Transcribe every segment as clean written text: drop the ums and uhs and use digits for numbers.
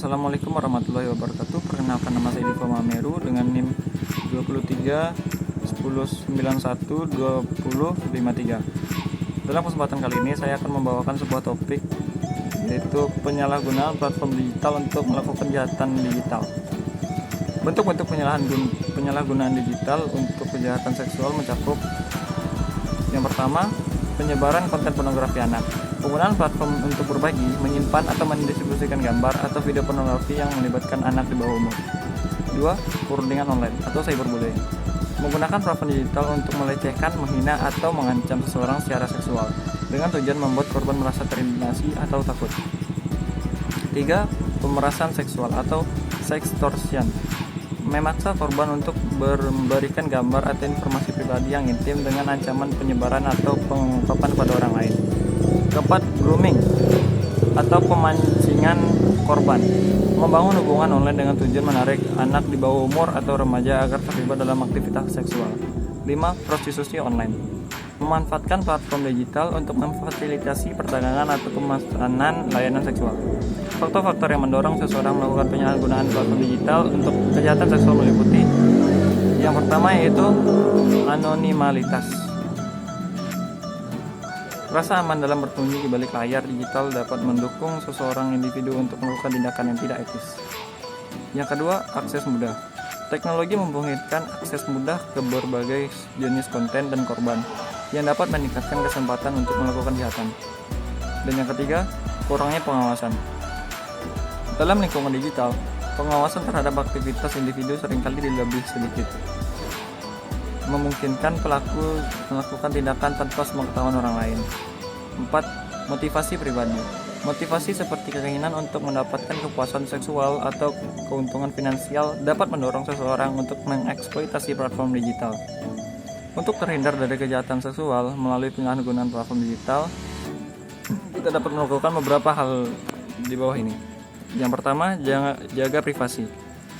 Assalamualaikum warahmatullahi wabarakatuh. Perkenalkan, nama saya Diva Mameru dengan NIM 23 10 91 20 53. Dalam kesempatan kali ini saya akan membawakan sebuah topik, yaitu penyalahgunaan platform digital untuk melakukan kejahatan digital. Bentuk-bentuk penyalahgunaan digital untuk kejahatan seksual mencakup: yang pertama, penyebaran konten pornografi anak. Penggunaan platform untuk berbagi, menyimpan atau mendistribusikan gambar atau video pornografi yang melibatkan anak di bawah umur. 2. Perundingan online atau cyberbullying. Menggunakan platform digital untuk melecehkan, menghina atau mengancam seseorang secara seksual dengan tujuan membuat korban merasa terintimidasi atau takut. 3. Pemerasan seksual atau sextortion. Memaksa korban untuk memberikan gambar atau informasi pribadi yang intim dengan ancaman penyebaran atau pengungkapan pada orang lain. 4. Grooming atau pemancingan korban. Membangun hubungan online dengan tujuan menarik anak di bawah umur atau remaja agar terlibat dalam aktivitas seksual. 5. Prostitusi online. Memanfaatkan platform digital untuk memfasilitasi perdagangan atau pemesanan layanan seksual. Faktor-faktor yang mendorong seseorang melakukan penyalahgunaan platform digital untuk kejahatan seksual meliputi: yang pertama yaitu anonimalitas. Rasa aman dalam bersembunyi di balik layar digital dapat mendukung seseorang individu untuk melakukan tindakan yang tidak etis. Yang kedua, akses mudah. Teknologi memungkinkan akses mudah ke berbagai jenis konten dan korban yang dapat meningkatkan kesempatan untuk melakukan kejahatan. Dan yang ketiga, kurangnya pengawasan. Dalam lingkungan digital, pengawasan terhadap aktivitas individu seringkali lebih sedikit, memungkinkan pelaku melakukan tindakan tanpa sepengetahuan orang lain. 4. Motivasi pribadi. Motivasi seperti keinginan untuk mendapatkan kepuasan seksual atau keuntungan finansial dapat mendorong seseorang untuk mengeksploitasi platform digital. Untuk terhindar dari kejahatan seksual melalui penyalahgunaan platform digital, kita dapat melakukan beberapa hal di bawah ini. Yang pertama, jaga privasi.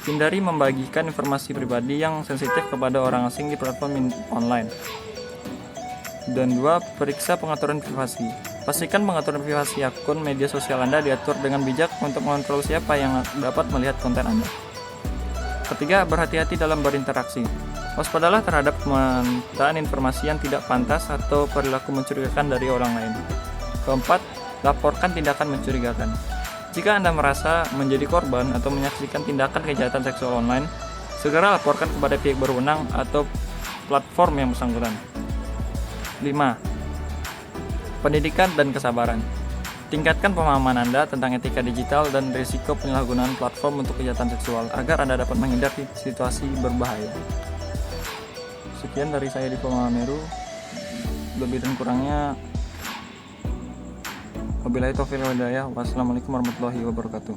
Hindari membagikan informasi pribadi yang sensitif kepada orang asing di platform online. Dan 2. Periksa pengaturan privasi. Pastikan pengaturan privasi akun media sosial Anda diatur dengan bijak untuk mengontrol siapa yang dapat melihat konten Anda. Ketiga, berhati-hati dalam berinteraksi. Waspadalah terhadap pemanfaatan informasi yang tidak pantas atau perilaku mencurigakan dari orang lain. Keempat, laporkan tindakan mencurigakan. Jika Anda merasa menjadi korban atau menyaksikan tindakan kejahatan seksual online, segera laporkan kepada pihak berwenang atau platform yang bersangkutan. 5. Pendidikan dan kesabaran. Tingkatkan pemahaman Anda tentang etika digital dan risiko penyalahgunaan platform untuk kejahatan seksual agar Anda dapat menghindari situasi berbahaya. Sekian dari saya, Diva Mameru. Lebih dan kurangnya, wabillahi taufiq wal hidayah. Wassalamualaikum warahmatullahi wabarakatuh.